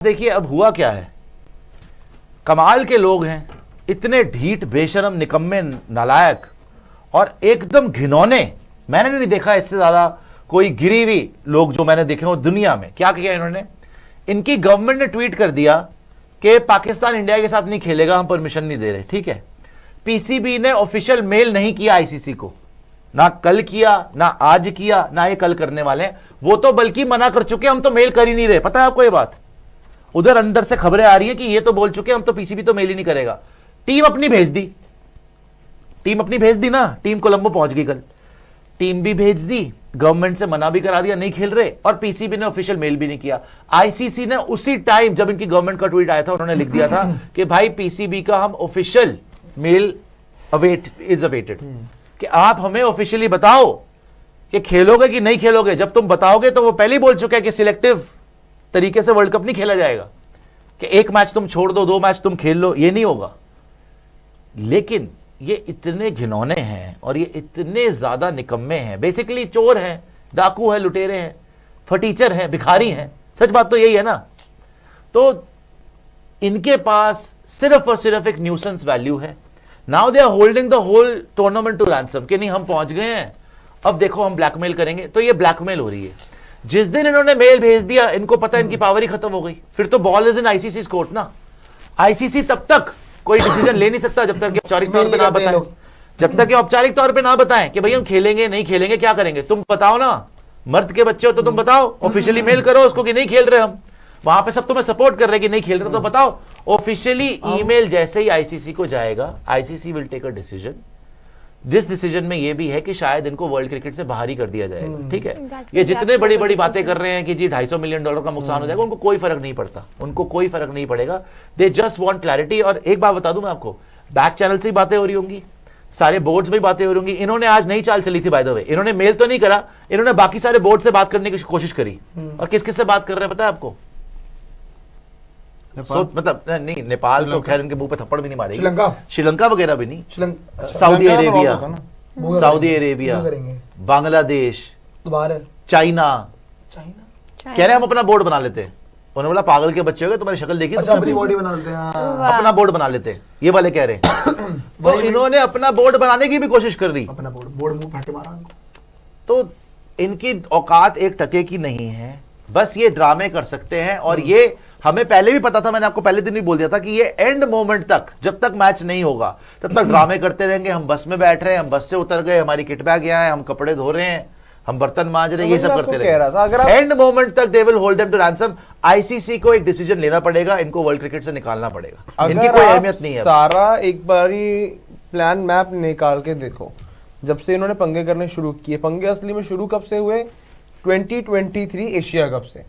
देखिए अब हुआ क्या है, कमाल के लोग हैं, इतने ढीठ बेशरम निकम्मे नालायक और एकदम घिनौने, मैंने नहीं देखा इससे ज्यादा कोई गिरी हुई लोग जो मैंने देखे हो दुनिया में। क्या किया इन्होंने, इनकी गवर्नमेंट ने ट्वीट कर दिया कि पाकिस्तान इंडिया के साथ नहीं खेलेगा, हम परमिशन नहीं दे रहे। ठीक है, पीसीबी ने ऑफिशियल मेल नहीं किया आईसीसी को, ना कल किया, ना आज किया, ना ये कल करने वाले हैं। वो तो बल्कि मना कर चुके, हम तो मेल कर ही नहीं रहे। पता है आपको ये बात, उधर अंदर से खबरें आ रही है कि ये तो बोल चुके हम तो पीसीबी तो मेल ही नहीं करेगा। टीम अपनी भेज दी, टीम अपनी भेज दी ना, टीम कोलंबो पहुंच गई कल, टीम भी भेज दी, गवर्नमेंट से मना भी करा दिया नहीं खेल रहे, और पीसीबी ने ऑफिशियल मेल भी नहीं किया। आईसीसी ने उसी टाइम जब इनकी गवर्नमेंट का ट्वीट आया था उन्होंने लिख दिया था कि भाई पीसीबी का हम ऑफिशियल मेल अवेटेड, कि आप हमें ऑफिशियली बताओ कि खेलोगे कि नहीं खेलोगे। जब तुम बताओगे तो वो पहले ही बोल चुके हैं कि सिलेक्टिव तरीके से वर्ल्ड कप नहीं खेला जाएगा, कि एक मैच तुम छोड़ दो, 2 मैच तुम खेल लो, ये नहीं होगा। लेकिन ये इतने घिनौने हैं और ये इतने ज्यादा निकम्मे हैं, बेसिकली चोर हैं, डाकू हैं, लुटेरे हैं, फटीचर हैं, भिखारी हैं। सच बात तो यही है ना। तो इनके पास सिर्फ और सिर्फ एक न्यूसेंस वैल्यू है। Now they are holding the whole tournament to ransom, कि नहीं हम पहुंच गए हैं, अब देखो हम ब्लैकमेल करेंगे। तो ये ब्लैकमेल हो रही है। जिस दिन इन्होंने मेल भेज दिया, इनको पता है इनकी पावर ही खत्म हो गई। फिर तो ball is in ICC court ना। आईसीसी तब तक कोई डिसीजन ले नहीं सकता जब तक कि औपचारिक तौर पे ना बताएं, जब तक कि औपचारिक तौर पे ना बताएं कि भाई हम खेलेंगे नहीं खेलेंगे, क्या करेंगे। तुम बताओ ना, मर्द के बच्चे हो तो तुम बताओ, ऑफिशियली मेल करो उसको कि नहीं खेल रहे हम। वहां पे सब तुम्हें सपोर्ट कर रहे कि नहीं खेल रहे, तो बताओ। ऑफिशियली ईमेल जैसे ही आईसीसी को जाएगा, ICC will take a decision. जिस डिसीजन में ये भी है कि शायद इनको वर्ल्ड क्रिकेट से बाहर ही कर दिया जाएगा। ठीक है, ये जितने बड़ी बड़ी बातें कर रहे हैं कि जी $250 मिलियन का नुकसान हो जाएगा, उनको कोई फर्क नहीं पड़ता, उनको कोई फर्क नहीं पड़ेगा। They just want clarity. और एक बात बता दूं मैं आपको, बैक चैनल से ही बातें हो रही होंगी, सारे बोर्ड्स में बातें हो रही होंगी। इन्होंने आज नई चाल चली थी बाय द वे, इन्होंने मेल तो नहीं करा, इन्होंने बाकी सारे बोर्ड से बात करने की कोशिश करी। और किस किस से बात कर रहे हैं पता है आपको? मतलब नहीं, नेपाल तो खैर इनके मुंह पे थप्पड़ भी नहीं मारेगी, श्रीलंका वगैरह भी नहीं, Saudi Arabia, Saudi Arabia, Bangladesh, China. कह रहे हैं हम अपना बोर्ड बना लेते हैं। उन्होंने बोला पागल के बच्चे हो गए, तुम्हारी शक्ल देखी, अपनी बॉडी बना लेते हैं, अपना बोर्ड बना लेते हैं, ये वाले कह रहे हैं। तो इन्होंने अपना बोर्ड बनाने की भी कोशिश कर रही, अपना बोर्ड मुंह फाटे मारा। तो इनकी औकात एक टके की नहीं है, बस ये ड्रामे कर सकते हैं। और ये हमें पहले भी पता था, मैंने आपको पहले दिन भी बोल दिया था कि ये एंड मोमेंट तक, जब तक मैच नहीं होगा तब तक ड्रामे करते रहेंगे। हम बस में बैठ रहे हैं, हम बस से उतर गए, हमारी किट बैग यहाँ है, हम कपड़े धो रहे हैं, हम बर्तन मांज रहे हैं, ये सब करते रहेंगे। एंड मोमेंट तक they will hold them to ransom. ICC को एक डिसीजन लेना पड़ेगा, इनको वर्ल्ड क्रिकेट से निकालना पड़ेगा, इनकी कोई अहमियत नहीं है। सारा एक बारी प्लान मैप निकाल के देखो, जब से इन्होंने पंगे करने शुरू किए, पंगे असली में शुरू कब से हुए? 2023 एशिया कप से।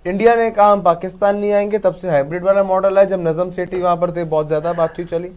इंडिया ने कहा हम पाकिस्तान नहीं आएंगे, तब से हाइब्रिड वाला मॉडल है। जब नजम सेठी वहां पर थे, बहुत ज्यादा बातचीत चली।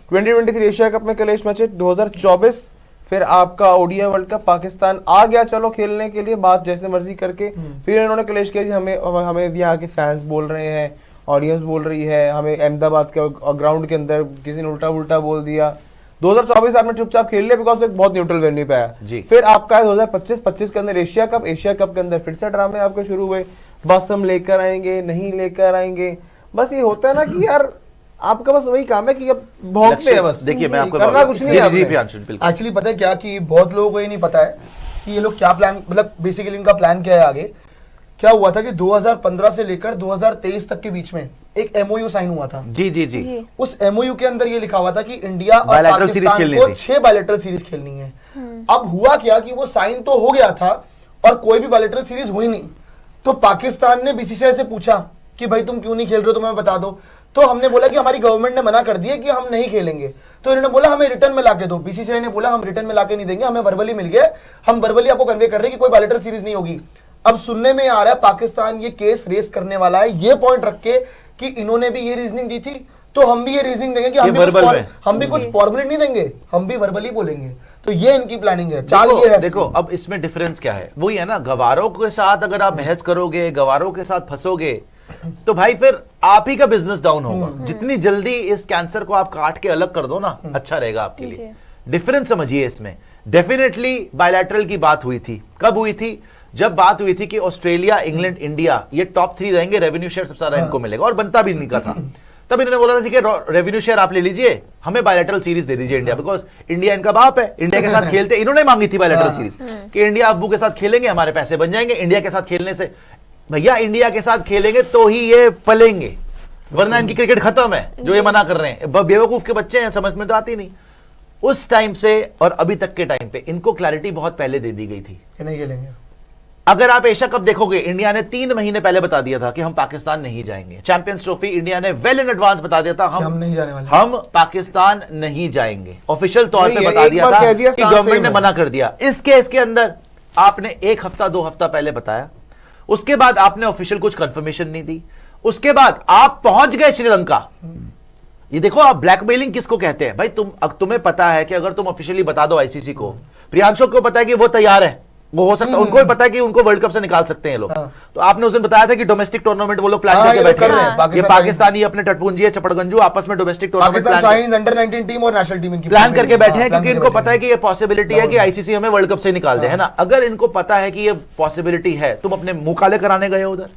2023 एशिया कप में क्लैश मैच, 2024 फिर आपका ओडीआई वर्ल्ड कप, पाकिस्तान आ गया चलो खेलने के लिए, बात जैसे मर्जी करके। फिर इन्होंने क्लैश किया जी हमें यहाँ के फैंस बोल रहे हैं, ऑडियंस बोल रही है, हमें अहमदाबाद के ग्राउंड के अंदर किसी ने उल्टा बोल दिया। 2024 आपने चुपचाप खेल लिया बिकॉज एक बहुत न्यूट्रल वेन्यू पे आया। फिर आपका है 2025 के अंदर एशिया कप के अंदर फिर से ड्रामे आपके शुरू हुए, बस हम लेकर आएंगे नहीं लेकर आएंगे। बस ये होता है ना कि यार आपका बस वही काम है कि अब भौंकते हैं बस। देखिए मैं आपको करना कुछ नहीं है। एक्चुअली पता है क्या कि बहुत लोगों को ये नहीं पता है कि ये लोग क्या प्लान, मतलब बेसिकली इनका प्लान क्या है आगे। क्या हुआ था कि 2015 से लेकर 2023 तक के बीच में एक एमओयू साइन हुआ था। जी। उस एमओयू के अंदर ये लिखा हुआ था कि इंडिया और पाकिस्तान को 6 बायलैटरल सीरीज खेलनी है। अब हुआ क्या कि वो साइन तो हो गया था और कोई भी बायलैटरल सीरीज हुई नहीं। तो पाकिस्तान ने बीसीसीआई से पूछा कि भाई तुम क्यों नहीं खेल रहे हो, तुम्हें बता दो। तो हमने बोला कि हमारी गवर्नमेंट ने मना कर दिया कि हम नहीं खेलेंगे। तो इन्होंने बोला हमें रिटर्न में लाके दो। बीसीसीआई ने बोला हम रिटर्न में लाके नहीं देंगे, हमें वर्बली मिल गया, हम वर्बली आपको कन्वे कर रहे हैं कि कोई बायलैटरल सीरीज नहीं होगी। अब सुनने में आ रहा है पाकिस्तान ये केस रेस करने वाला है, ये पॉइंट रख के कि इन्होंने भी ये रीजनिंग दी थी तो हम भी ये रीजनिंग देंगे कि हम भी कुछ फॉर्मूलेट नहीं देंगे, हम भी वर्बली बोलेंगे। तो ये इनकी प्लानिंग है, चाल ये है। देखो अब इसमें डिफरेंस क्या है, वही है ना, गवारों के साथ अगर आप बहस करोगे, गवारों के साथ फंसोगे तो भाई फिर आप ही का बिजनेस डाउन होगा। जितनी जल्दी इस कैंसर को आप काट के अलग कर दो ना, अच्छा रहेगा आपके लिए। डिफरेंस समझिए इसमें। डेफिनेटली बायलैटरल की बात हुई थी, कब हुई थी? जब बात हुई थी कि ऑस्ट्रेलिया, इंग्लैंड, इंडिया ये टॉप 3 रहेंगे, रेवेन्यू शेयर सबसे ज्यादा इनको मिलेगा और बनता भी इनका था, तब इन्होंने बोला था कि रेवेन्यू शेयर आप ले लीजिए, हमें बायलैटरल सीरीज दे दीजिए इंडिया, बिकॉज इंडिया इनका बाप है, इंडिया के साथ खेलते, इन्होंने मांगी थी बायलैटरल सीरीज कि इंडिया अब्बू के साथ खेलेंगे, हमारे पैसे बन जाएंगे, इंडिया के साथ खेलने से भैया इंडिया के साथ खेलेंगे तो ही ये पलेंगे, वरना इनकी क्रिकेट खत्म है, जो ये मना कर रहे हैं, बेवकूफ के बच्चे हैं, समझ में तो आती नहीं। उस टाइम से और अभी तक के टाइम पे इनको क्लैरिटी बहुत पहले दे दी गई थी कि नहीं खेलेंगे। अगर आप एशिया कप देखोगे, इंडिया ने 3 महीने पहले बता दिया था कि हम पाकिस्तान नहीं जाएंगे। चैंपियंस ट्रॉफी इंडिया ने वेल इन एडवांस बता दिया था हम नहीं जाने वाले, हम पाकिस्तान नहीं जाएंगे, ऑफिशियल तौर पे बता दिया था कि गवर्नमेंट ने मना कर दिया। इस केस के अंदर आपने 1 हफ्ता 2 हफ्ता पहले बताया, उसके बाद आपने ऑफिशियल कुछ कंफर्मेशन नहीं दी, उसके बाद आप पहुंच गए श्रीलंका। ये देखो आप ब्लैकमेलिंग किसको कहते हैं भाई, तुम्हें पता है कि अगर तुम ऑफिशियली बता दो आईसीसी को, प्रियांशु को पता है कि वो तैयार है, वो हो सकता है, उनको भी पता है कि उनको वर्ल्ड कप से निकाल सकते हैं लोग। तो आपने उस दिन बताया था कि डोमेस्टिक टूर्नामेंट वो लोग प्लान करके बैठे हैं, ये पाकिस्तानी अपने टटपुंजी है, चपड़गंजू आपस में डोमेस्टिक टूर्नामेंट अंडर 19 टीम और नेशनल टीम प्लान करके बैठे हैं, क्योंकि इनको पता है कि ये पॉसिबिलिटी है कि आईसीसी हमें वर्ल्ड कप से निकाल दे, है ना। अगर इनको पता है कि ये पॉसिबिलिटी है, तुम अपने मुंह काले कराने गए उधर,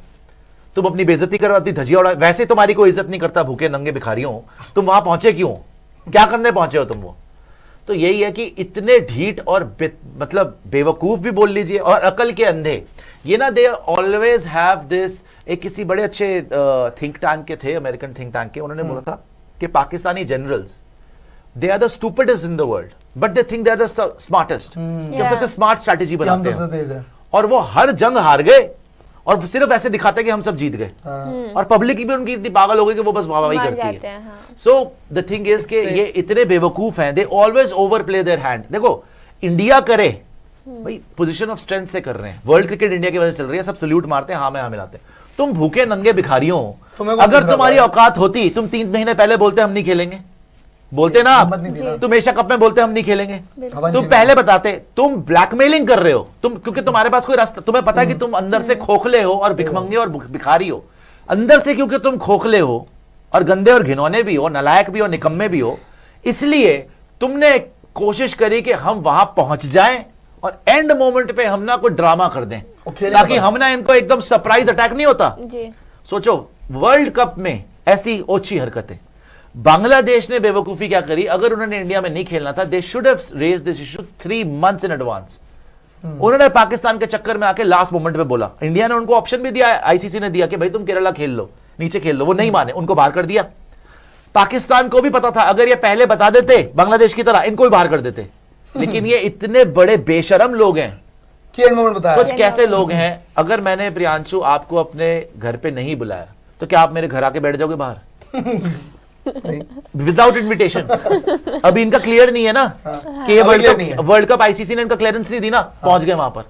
तुम अपनी बेइज्जती करवाती, धजिया उड़ा, वैसे तुम्हारी कोई इज्जत नहीं करता, भूखे नंगे भिखारियों, तुम वहां पहुंचे क्यों, क्या करने पहुंचे हो तुम वो। तो यही है कि इतने ढीठ और मतलब बेवकूफ भी बोल लीजिए और अकल के अंधे, ये ना दे ऑलवेज हैव दिस। एक किसी बड़े अच्छे थिंक टैंक के थे, अमेरिकन थिंक टैंक के, उन्होंने बोला था कि Pakistani generals they are the stupidest in the world but they think they are the smartest, सबसे स्मार्ट स्ट्रैटेजी बनाते हैं, और वो हर जंग हार गए और सिर्फ ऐसे दिखाते हैं कि हम सब जीत गए, और पब्लिक भी उनकी इतनी पागल हो गई कि वो बस वाहवाही करती है। सो द थिंग इज कि ये इतने बेवकूफ हैं, they always over play their hand. देखो इंडिया करे भाई, पोजीशन ऑफ स्ट्रेंथ से कर रहे हैं, वर्ल्ड क्रिकेट इंडिया की वजह से चल रही है, सब सल्यूट मारते हैं, हाँ में हाँ मिलाते हैं। तुम भूखे नंगे भिखारियों, अगर तुम्हारी औकात होती, तुम 3 महीने पहले बोलते हम नहीं खेलेंगे, बोलते ना आप, तुम एशिया कप में बोलते हम नहीं खेलेंगे, तुम पहले बताते। तुम ब्लैकमेलिंग कर रहे हो तुम, क्योंकि तुम्हारे पास कोई रास्ता, तुम्हें पता है कि तुम अंदर से खोखले हो और भिखमंगे और भिखारी हो अंदर से, क्योंकि तुम खोखले हो और गंदे और घिनौने भी हो, नालायक भी हो, निकम्मे भी हो, इसलिए तुमने कोशिश करी कि हम वहां पहुंच जाएं और एंड मोमेंट पे हम ना कोई ड्रामा कर दें, ताकि हम ना इनको एकदम सरप्राइज अटैक नहीं होता। सोचो वर्ल्ड कप में ऐसी ओछी हरकतें, बांग्लादेश ने बेवकूफी क्या करी, अगर उन्होंने इंडिया में नहीं खेलना था, they should have raised this issue 3 months in advance. उन्होंने पाकिस्तान के चक्कर में आके लास्ट मोमेंट पे बोला, इंडिया ने उनको ऑप्शन भी दिया, आईसीसी ने दिया कि भाई तुम केरला खेल लो, नीचे खेल लो, वो नहीं माने, उनको बाहर कर दिया। पाकिस्तान को भी पता था अगर ये पहले बता देते बांग्लादेश की तरह, इनको भी बाहर कर देते, लेकिन ये इतने बड़े बेशरम लोग हैं, सोच कैसे लोग हैं। अगर मैंने प्रियांशु आपको अपने घर पे नहीं बुलाया तो क्या आप मेरे घर आके बैठ जाओगे बाहर विदाउट इन्विटेशन? अभी इनका क्लियर नहीं है ना कि ये वर्ल्ड कप आईसीसी ने इनका क्लियरेंस नहीं दी ना, पहुंच गए वहां पर,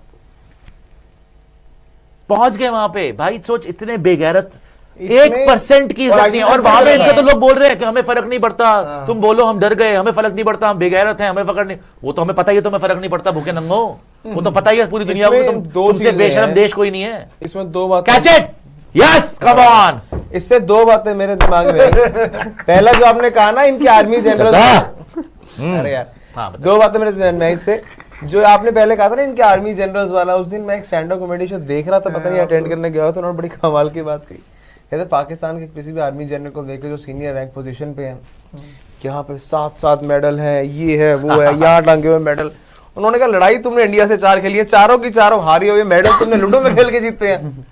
पहुंच गए वहां पे। भाई सोच, इतने बेगैरत, 1% की इज्जत नहीं है, और वहां पे इनके तो लोग बोल रहे हैं कि हमें फर्क नहीं पड़ता, तुम बोलो हम डर गए, हमें फर्क नहीं पड़ता, हम बेगैरत हैं, हमें फर्क नहीं। वो तो हमें पता ही है तुम्हें फर्क नहीं पड़ता, भूखे नंगो, वो तो पता ही है पूरी दुनिया को, तुमसे बेशरम देश कोई नहीं है। इसमें 2 बातें, catch it, yes come on. इससे 2 बातें मेरे दिमाग में पहला जो आपने कहा ना इनकी आर्मी जनरल, अरे यार 2 बातें मेरे दिमाग में इससे, जो आपने पहले कहा था ना इनके आर्मी जनरल्स वाला, उस दिन मैं एक स्टैंड अप कॉमेडी शो देख रहा था, पता नहीं अटेंड करने गया तो उन्होंने बड़ी कमाल की बात कही, कहते पाकिस्तान के किसी भी आर्मी जनरल को देखे जो सीनियर रैंक पोजीशन पे हैं, यहाँ पे 7 मेडल है, ये है वो है, यहाँ टांगे हुए मेडल। उन्होंने कहा लड़ाई तुमने इंडिया से 4 खेली है, चारों की चारों हारी हुई, मेडल तुमने लूडो में खेल के जीते हैं,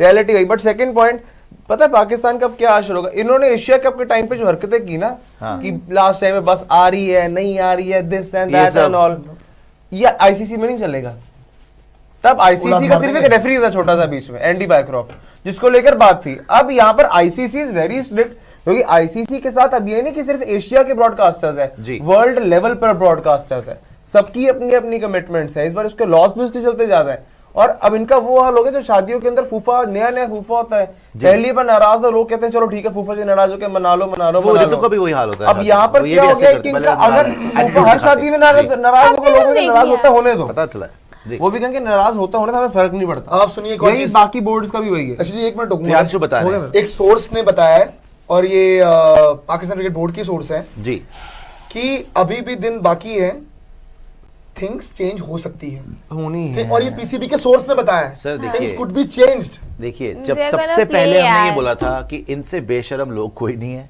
रियलिटी वही। बट सेकंड पॉइंट, पता है पाकिस्तान कब क्या आशर होगा, इन्होंने एशिया कप के टाइम पे जो हरकतें की ना, कि लास्ट टाइम में बस आ रही है नहीं आ रही है, this and that and all, ये आईसीसी में नहीं चलेगा। तब आईसीसी का सिर्फ एक रेफरी था छोटा सा बीच में, एंडी बायक्रॉफ्ट, जिसको लेकर बात थी। अब यहाँ पर आईसीसी इज वेरी स्ट्रिक्ट, क्योंकि आईसीसी के साथ अब ये नहीं कि सिर्फ एशिया के ब्रॉडकास्टर्स है, वर्ल्ड लेवल पर ब्रॉडकास्टर्स है, सबकी अपनी अपनी कमिटमेंट्स है। इस बार उसके लॉस भी उसके चलते ज्यादा है, और अब इनका वो हाल हो गया जो शादियों के अंदर फूफा, नया फूफा होता है, पहली बार नाराज है, लोग कहते हैं चलो ठीक है फूफा जी नाराज हो के मना लो। तो कभी वही हाल होता है। अब यहाँ पर क्या हो गया कि इनका अगर फूफा हर शादी में नाराज होकर लोगों को नाराज होता होने दो, पता चला वो भी कहेंगे नाराज होता होने तो हमें फर्क नहीं पड़ता। आप सुनिए, बाकी बोर्ड्स का भी वही है। अच्छा 1 मिनट, एक सोर्स ने बताया है, और ये पाकिस्तान क्रिकेट बोर्ड की सोर्स है जी, कि अभी भी दिन बाकी है थिंग्स चेंज हो सकती है होनी है। और ये पीसीबी के सोर्स ने बताया है सर, देखिए। Things could be changed. देखिए, जब They're gonna सबसे play पहले हमने ये यार। बोला था कि इनसे बेशरम लोग कोई नहीं है,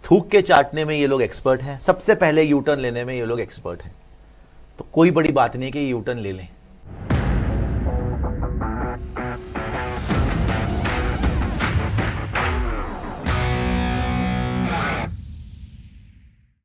थूक के चाटने में ये लोग एक्सपर्ट हैं, सबसे पहले यू टर्न लेने में ये लोग एक्सपर्ट हैं, तो कोई बड़ी बात नहीं है कि यू टर्न ले लें।